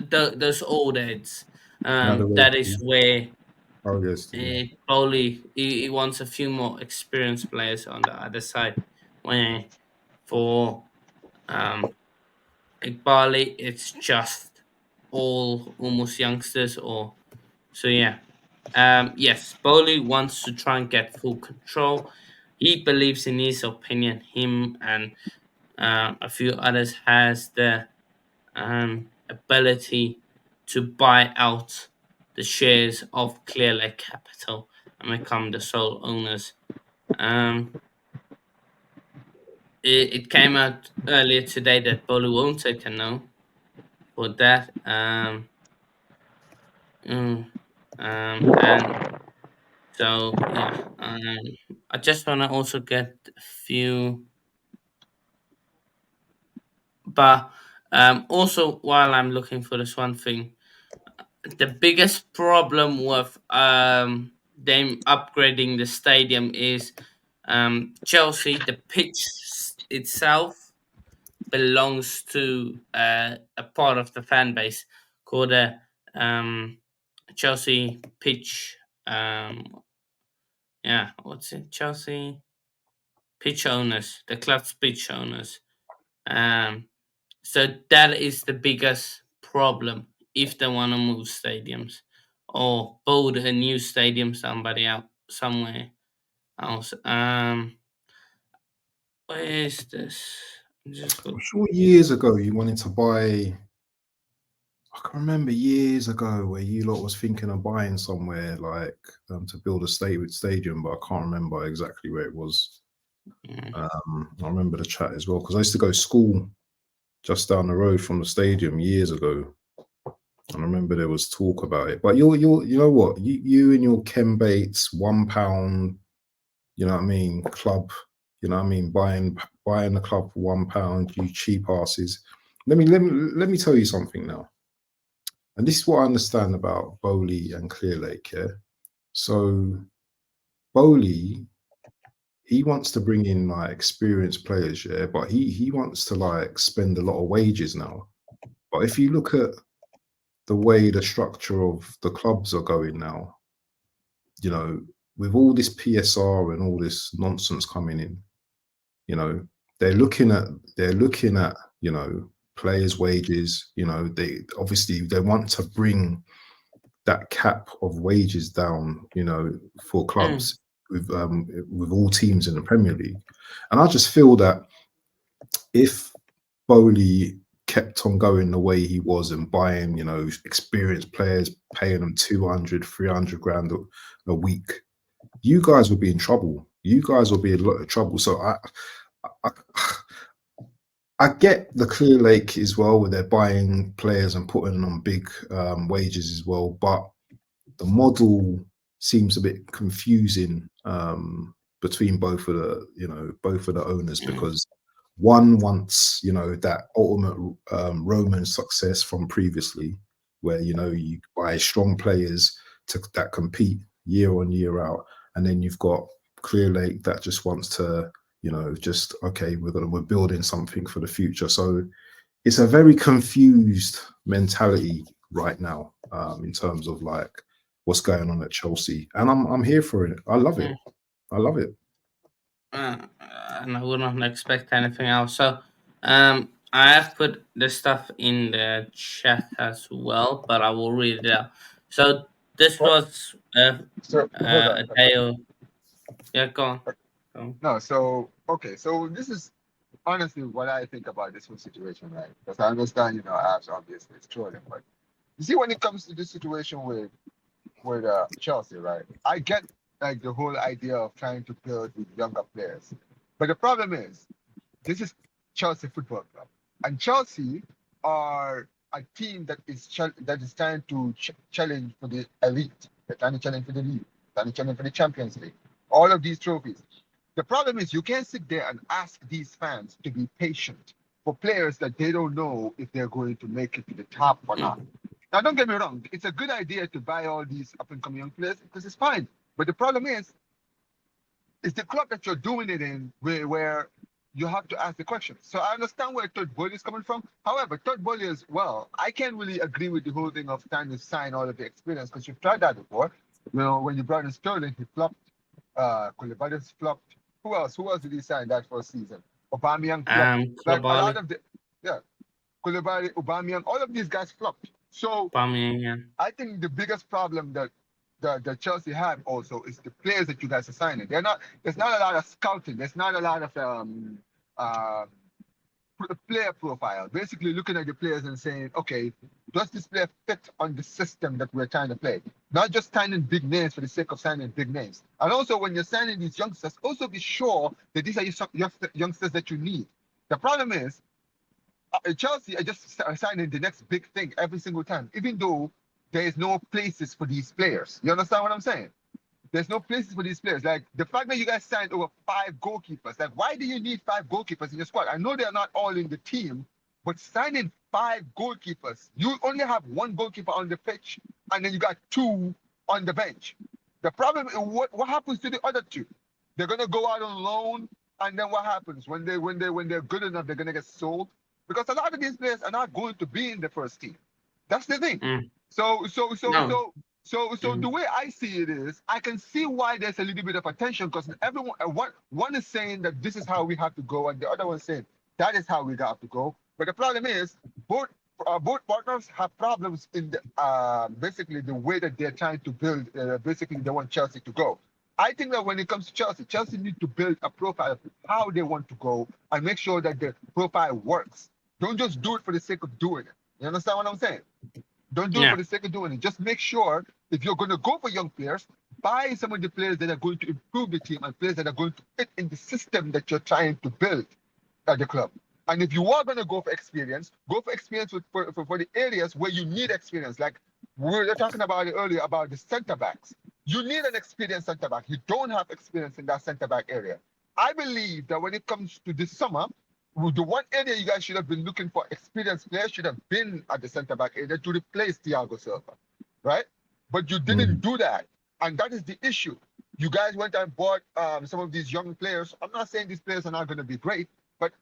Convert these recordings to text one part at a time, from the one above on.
those old heads. Now the That is way. where Oh yes, yeah. Bowley he wants a few more experienced players on the other side. Where for um, Bali, it's just all almost youngsters. Or so yeah. Yes, Bowley wants to try and get full control. He believes in his opinion. Him and a few others has the ability to buy out the shares of Clear Lake Capital and become the sole owners. Um, it came out earlier today that Bolu won't take a no for that. Mm, and so yeah, I just want to also get a few, but also while I'm looking for this one thing, the biggest problem with them upgrading the stadium is Chelsea. The pitch itself belongs to a part of the fan base called a Chelsea pitch. Yeah, what's it? Chelsea pitch owners, the club's pitch owners. Um, so that is the biggest problem if they want to move stadiums or build a new stadium somebody out somewhere else. Where is this? Just I'm go. sure years ago you wanted to buy. I can remember years ago where you lot was thinking of buying somewhere like to build a stadium, but I can't remember exactly where it was. Yeah. I remember the chat as well because I used to go to school just down the road from the stadium years ago. And I remember there was talk about it. But you know what? You and your Ken Bates £1, you know what I mean, club, you know what I mean, buying the club for £1, you cheap asses. Let me tell you something now. And this is what I understand about Bowley and Clearlake, yeah. So Bowley, he wants to bring in like experienced players, yeah, but he wants to like spend a lot of wages now. But if you look at the way the structure of the clubs are going now, you know, with all this PSR and all this nonsense coming in, you know, they're looking at you know, players' wages. You know, they obviously they want to bring that cap of wages down, you know, for Mm, clubs with all teams in the Premier League. And I just feel that if Bowley kept on going the way he was and buying, you know, experienced players, paying them 200, 300 grand a week, you guys would be in trouble. You guys will be in a lot of trouble. So I, I get the Clear Lake as well, where they're buying players and putting them on big wages as well. But the model seems a bit confusing between both of the, you know, both of the owners, mm, because one wants, you know, that ultimate Roman success from previously, where you know you buy strong players that compete year on year out, and then you've got Clear Lake that just wants to, you know, just okay, we're building something for the future. So it's a very confused mentality right now in terms of like what's going on at Chelsea, and I'm here for it. I love it. mm. I love it. And I would not expect anything else. So, I have put the stuff in the chat as well, but I will read it out. So this What? was So hold on. a day of yeah. Go on. Go on. No, so okay, so this is honestly what I think about this whole situation, right? Because I understand, Abs obviously it's trolling, but you see, when it comes to this situation with Chelsea, right? I get like the whole idea of trying to build with younger players, but the problem is this is Chelsea Football Club, and Chelsea are a team that is trying to challenge for the elite. They're trying to challenge for the league, trying to challenge for the Champions League. All of these trophies. The problem is you can't sit there and ask these fans to be patient for players that they don't know if they're going to make it to the top or not. Mm, Now, don't get me wrong. It's a good idea to buy all these up and coming young players because it's fine. But the problem is, it's the club that you're doing it in where you have to ask the question. So I understand where Todd Boyle is coming from. However, Todd Boyle is, well, I can't really agree with the whole thing of trying to sign all of the experience because you've tried that before. You know, when you brought in Sterling, he flopped. Koulibaly's flopped. Who else? Who else did he sign that first season? Aubameyang flopped. Like a lot Koulibaly, of the, yeah, Koulibaly, Aubameyang, all of these guys flopped. So Aubameyang, yeah. I think the biggest problem that the Chelsea have also is the players that you guys are signing. There's not a lot of scouting. There's not a lot of uh, player profile. Basically looking at the players and saying, okay, does this player fit on the system that we're trying to play? Not just signing big names for the sake of signing big names. And also when you're signing these youngsters, also be sure that these are youngsters that you need. The problem is Chelsea are just signing the next big thing every single time, even though there is no places for these players. You understand what I'm saying? There's no places for these players. Like the fact that you guys signed over 5 goalkeepers. Like, why do you need 5 goalkeepers in your squad? I know they're not all in the team, but signing 5 goalkeepers, you only have 1 goalkeeper on the pitch, and then you got 2 on the bench. The problem is what happens to the other 2? They're gonna go out on loan, and then what happens when they're good enough? They're gonna get sold because a lot of these players are not going to be in the first team. That's the thing. Mm. So No. the way I see it is, I can see why there's a little bit of attention because everyone, one is saying that this is how we have to go, and the other one saying that is how we got to go. But the problem is, both partners have problems in the basically the way that they're trying to build. Basically, they want Chelsea to go. I think that when it comes to Chelsea, Chelsea need to build a profile of how they want to go and make sure that the profile works. Don't just do it for the sake of doing it. You understand what I'm saying? Don't do it Yeah. for the sake of doing it. Just make sure if you're going to go for young players, buy some of the players that are going to improve the team and players that are going to fit in the system that you're trying to build at the club. And if you are going to go for experience for the areas where you need experience. Like we were talking about it earlier about the center backs. You need an experienced center back. You don't have experience in that center back area. I believe that when it comes to this summer, the one area you guys should have been looking for experienced players should have been at the center back area to replace Thiago Silva, right? But you didn't do that, and that is the issue. You guys went and bought some of these young players. I'm not saying these players are not going to be great, but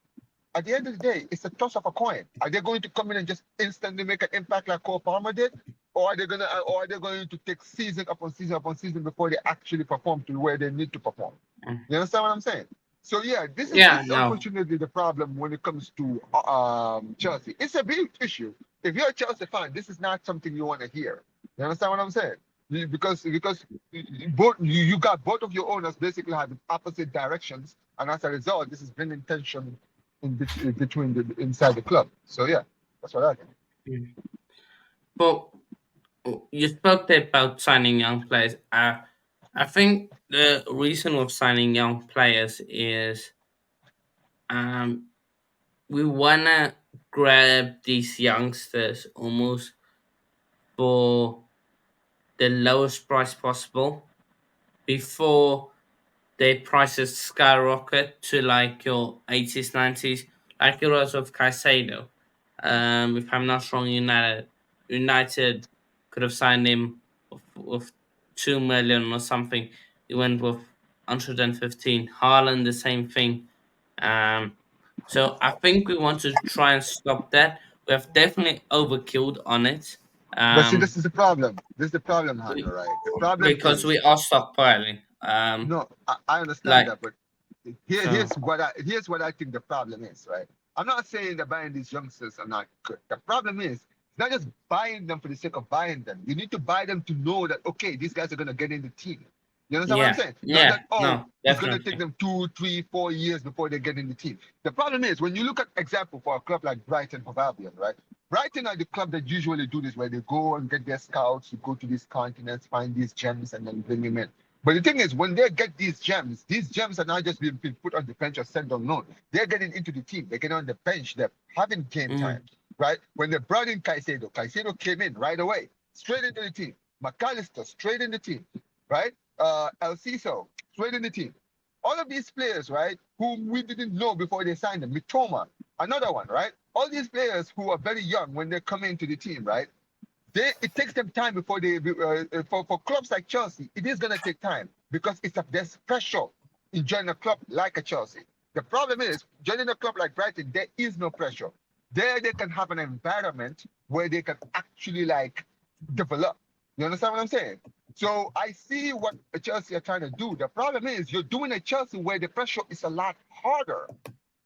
at the end of the day, it's a toss of a coin. Are they going to come in and just instantly make an impact like Cole Palmer did, or are they going to take season upon season upon season before they actually perform to where they need to perform? Mm. You understand what I'm saying? So yeah, this Yeah, is no. unfortunately the problem when it comes to Chelsea. It's a big issue. If you're a Chelsea fan, this is not something you want to hear. You understand what I'm saying? Because you got both of your owners basically having opposite directions, and as a result, this is bringing tension between inside the club. So yeah, that's what I think. But you spoke there about signing young players. I think the reason of signing young players is um, we wanna grab these youngsters almost for the lowest price possible before their prices skyrocket to like your 80s, 90s, like it was with Caicedo. If I'm not wrong, United could have signed him with 2 million or something. He went with 115. Haaland, the same thing. Um, so I think we want to try and stop that. We have definitely overkilled on it. But see, Um, this is the problem. This is the problem, Hunter, right? The problem because is we are stockpiling. no, I understand Like that, but so, here's what I think the problem is, right? I'm not saying that buying these youngsters are not good. The problem is it's not just buying them for the sake of buying them. You need to buy them to know that okay, these guys are gonna get in the team. You understand what I'm yeah, saying? Not yeah, that oh, no, it's gonna take definitely. them 2, 3, 4 years before they get in the team. The problem is when you look at example for a club like Brighton Hove Albion, right? Brighton are the club that usually do this, where they go and get their scouts, you go to these continents, find these gems, and then bring them in. But the thing is, when they get these gems are not just being put on the bench or sent on loan. They're getting into the team. They're getting on the bench. They're having game time, Mm, right? When they brought in Caicedo came in right away, straight into the team. McAllister, straight in the team, right? El Ciso, straight in the team. All of these players, right, whom we didn't know before they signed them. Mitoma, another one, right? All these players who are very young when they come into the team, right? It takes them time before for clubs like Chelsea, it is gonna take time because there's pressure in joining a club like a Chelsea. The problem is, joining a club like Brighton, there is no pressure. There, they can have an environment where they can actually like develop. You understand what I'm saying? So I see what Chelsea are trying to do. The problem is, you're doing a Chelsea where the pressure is a lot harder.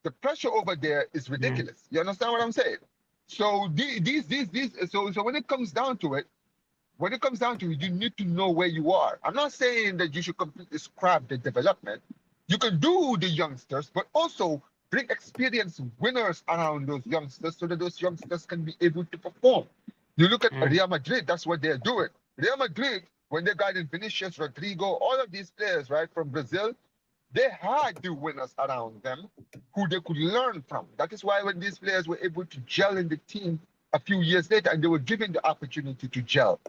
The pressure over there is ridiculous. You understand what I'm saying? So so when it comes down to it, you need to know where you are. I'm not saying that you should completely scrap the development. You can do the youngsters, but also bring experienced winners around those youngsters so that those youngsters can be able to perform. You look at Real Madrid, that's what they're doing. Real Madrid, when they got in Vinicius, Rodrigo, all of these players, right, from Brazil, they had the winners around them who they could learn from. That is why when these players were able to gel in the team a few years later, and they were given the opportunity to gel.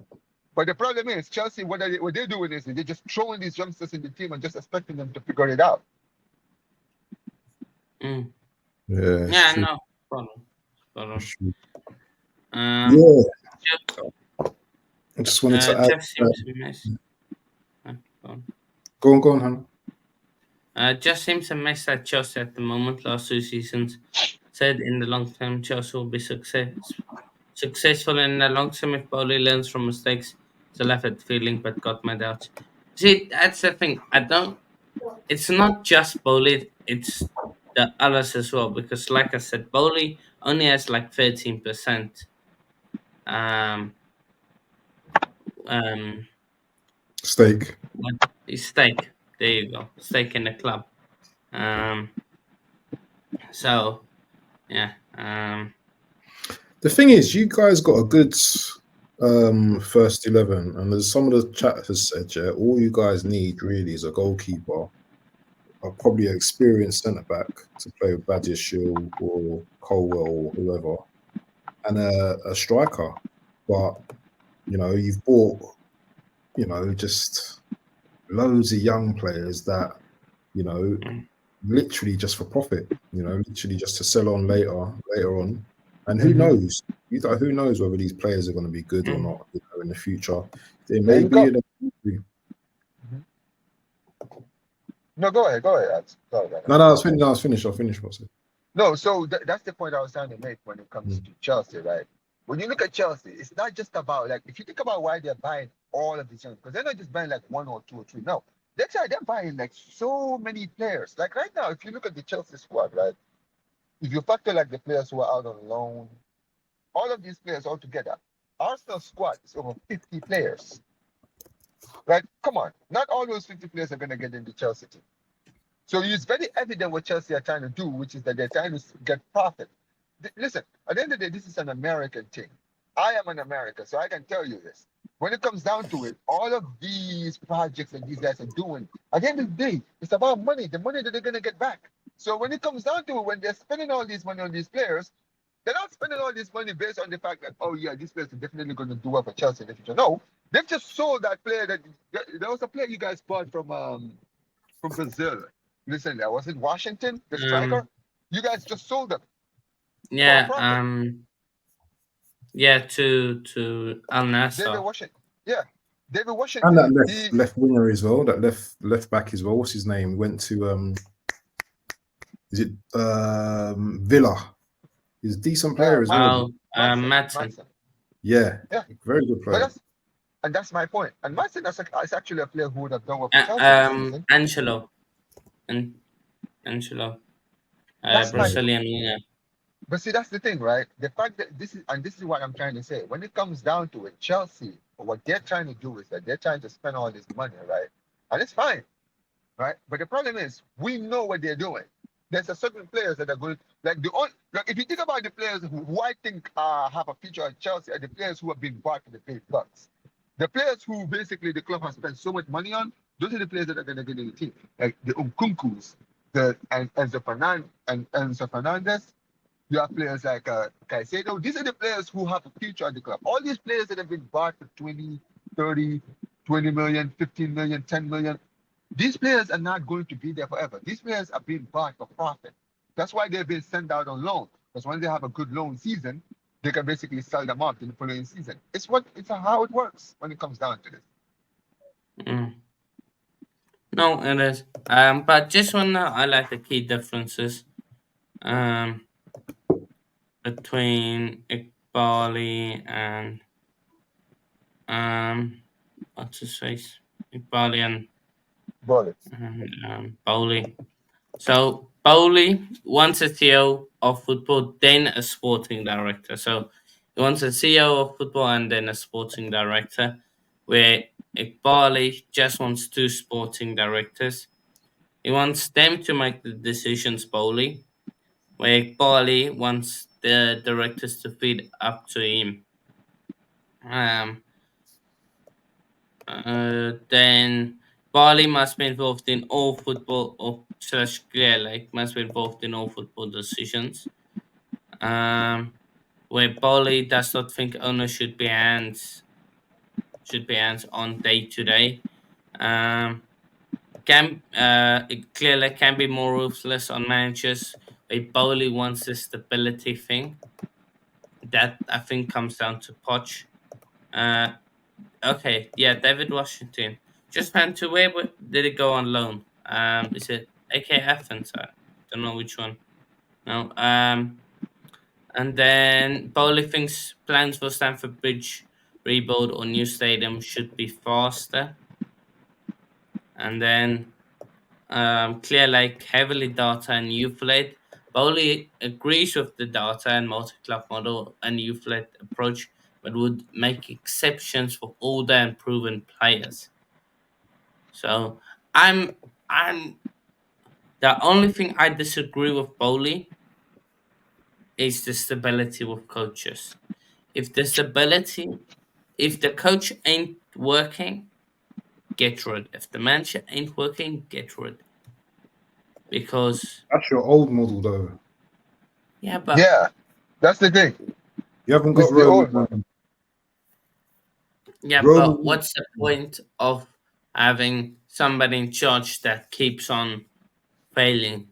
But the problem is, Chelsea, what they're doing is they're just throwing these youngsters in the team and just expecting them to figure it out. Mm. Yeah, it's Yeah, true. no problem. It's true. Um, Yeah, I just wanted to add. Jeff seems a mess. Go on, Hannah. Just seems a mess at Chelsea at the moment. Last 2 seasons said in the long term Chelsea will be successful in the long term if Bowley learns from mistakes. Still have that feeling, but got my doubts. See, that's the thing. It's not just Bowley. It's the others as well. Because, like I said, Bowley only has like 13%. Um, Steak. what is stake? There you go, stake in the club. So yeah. The thing is, you guys got a good first 11, and as some of the chat has said, yeah, all you guys need really is a goalkeeper, probably an experienced centre back to play with Badiashile or Colwell or whoever, and a striker. But you know, you've bought, you know, just loads of young players that, you know, literally just for profit, you know, literally just to sell on later on. And who knows? Who knows whether these players are going to be good or not, you know, in the future? They may be. No, go ahead. Sorry, No, I was finished. I'll finish what's it. No, so that's the point I was trying to make when it comes to Chelsea, right? When you look at Chelsea, it's not just about, like, if you think about why they're buying all of these young, because they're not just buying like 1 or 2 or 3. No, they're buying like so many players. Like right now, if you look at the Chelsea squad, right? If you factor like the players who are out on loan, all of these players all together, Arsenal squad is over 50 players. Right? Come on. Not all those 50 players are going to get into Chelsea team. So it's very evident what Chelsea are trying to do, which is that they're trying to get profit. Listen, at the end of the day, this is an American thing. I am an American, so I can tell you this. When it comes down to it, all of these projects that these guys are doing, at the end of the day, it's about money, the money that they're going to get back. So when it comes down to it, when they're spending all this money on these players, they're not spending all this money based on the fact that, oh yeah, these players are definitely going to do well for Chelsea in the future. No, they've just sold that player. There was a player you guys bought from Brazil. Listen, that was in Washington, the striker. You guys just sold them. Yeah. To Al Nassr. David Washington. And that left winger as well. That left back as well. What's his name? Went to is it Villa? He's a decent player as well. Maatsen. Yeah, very good player. And that's my point. And Maatsen is actually a player who would have done well for Chelsea this season. Angelo. Brazilian winger. But see, that's the thing, right? The fact that this is what I'm trying to say. When it comes down to it, Chelsea, what they're trying to do is that they're trying to spend all this money, right? And it's fine, right? But the problem is, we know what they're doing. There's a certain players that are going, like if you think about the players who I think have a future at Chelsea, are the players who have been bought for the big bucks. The players who basically the club has spent so much money on, those are the players that are going to get in the team, like the Nkunkus, and Enzo Fernandez. You have players like Caicedo. These are the players who have a future at the club. All these players that have been bought for 20, 30, 20 million, 15 million, 10 million, these players are not going to be there forever. These players are being bought for profit. That's why they've been sent out on loan. Because when they have a good loan season, they can basically sell them off in the following season. It's how it works when it comes down to this. No, it is. But just wanna highlight the key differences um between Iqbali and what's his face? Iqbali Bullet. and Bowley. So Bowley once a CEO of football, then a sporting director. So he wants a CEO of football and then a sporting director, where Iqbali just wants two sporting directors. He wants them to make the decisions, Bowley, where Iqbali wants the directors to feed up to him. Um, then Bali must be involved in all football or slash Clear Lake must be involved in all football decisions. Where Bali does not think owners should be hands on day to day. Clear Lake can be more ruthless on managers. Where Bali wants the stability thing. That I think comes down to Poch. Uh, Okay, yeah, David Washington just went to did it go on loan? Is it AK Athens? I don't know which one. No. And then Bowley thinks plans for Stamford Bridge rebuild or new stadium should be faster. And then Clear Lake heavily data and youth-led. Bowley agrees with the data and multi-club model and youth-led approach, but would make exceptions for older and proven players. So I'm the only thing I disagree with Bowley is the stability with coaches. If the stability, if the coach ain't working, get rid. If the manager ain't working, get rid. Because That's your old model, though. yeah, but Yeah, that's the thing. You haven't It's got the old one. Roman. yeah, Roman. but what's the point of having somebody in charge that keeps on failing?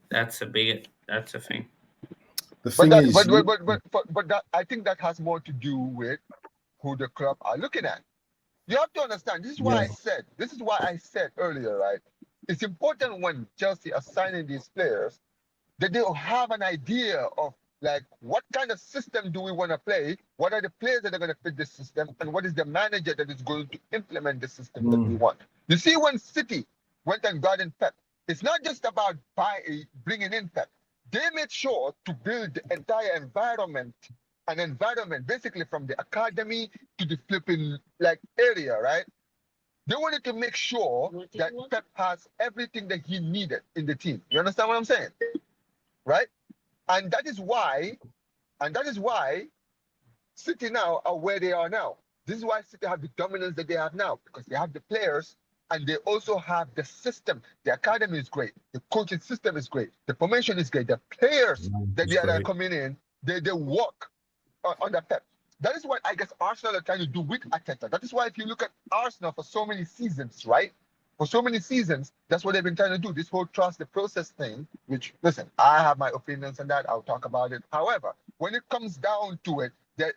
That's a thing. The But thing that, is, but that, I think that has more to do with who the club are looking at. You have to understand. yeah, This is why I said earlier, right? It's important when Chelsea are signing these players that they'll have an idea of like what kind of system do we want to play, what are the players that are going to fit this system, and what is the manager that is going to implement the system that we want. You see, when City went and got in Pep, it's not just about bringing in Pep. They made sure to build the entire environment, an environment basically from the academy to the flipping like area, right? They wanted to make sure that Pep has everything that he needed in the team. You understand what I'm saying? Right? And that is why, City now are where they are now. This is why City have the dominance that they have now, because they have the players and they also have the system. The academy is great. The coaching system is great. The formation is great. The players that it's they are great. coming in, they work on the Pep. That is what I guess Arsenal are trying to do with Arteta. That is why if you look at Arsenal for so many seasons, right? For so many seasons, that's what they've been trying to do. This whole trust the process thing, which listen, I have my opinions on that. I'll talk about it. However, when it comes down to it, that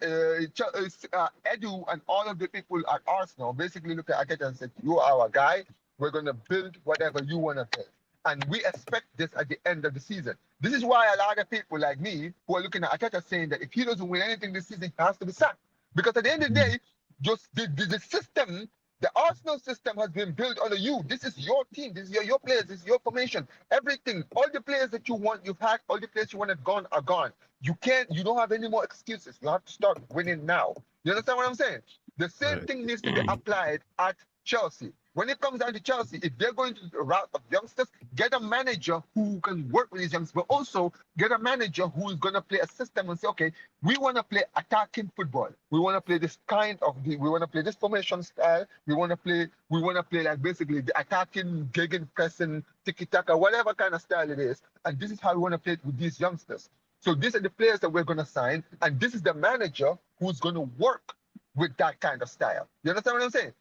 Edu and all of the people at Arsenal basically look at Arteta and said, "You are our guy. We're gonna build whatever you wanna build." And we expect this at the end of the season. This is why a lot of people like me who are looking at Arteta saying that if he doesn't win anything this season, he has to be sacked. Because at the end of the day, just the system, the Arsenal system has been built under you. This is your team. This is your players. This is your formation. Everything, all the players that you want, you've had, all the players you wanted gone are gone. You don't have any more excuses. You have to start winning now. You understand what I'm saying? The same Right. thing needs to be applied at Chelsea. When it comes down to Chelsea, if they're going to the route of youngsters, get a manager who can work with these youngsters, but also get a manager who is going to play a system and say, okay, we want to play attacking football. We want to play this we want to play this formation style. We want to play like basically the attacking, gegen pressing, tiki taka, whatever kind of style it is. And this is how we want to play it with these youngsters. So these are the players that we're going to sign, and this is the manager who's going to work with that kind of style. You understand what I'm saying?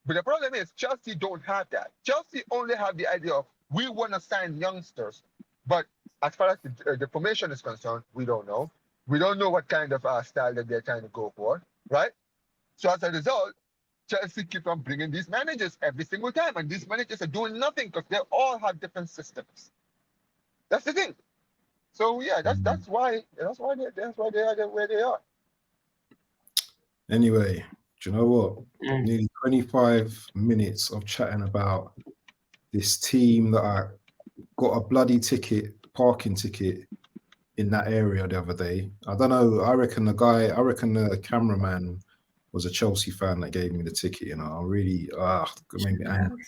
But the problem is Chelsea don't have that. Chelsea only have the idea of we want to sign youngsters, but as far as the formation is concerned, we don't know. We don't know what kind of style that they're trying to go for, right? So as a result, Chelsea keep on bringing these managers every single time, and these managers are doing nothing because they all have different systems. That's the thing. So yeah, that's why they are where they are. Anyway, do you know what? Mm. Nearly 25 minutes of chatting about this team that I got a bloody parking ticket in that area the other day. I don't know. I reckon the cameraman was a Chelsea fan that gave me the ticket. You know, I really, it made me angry.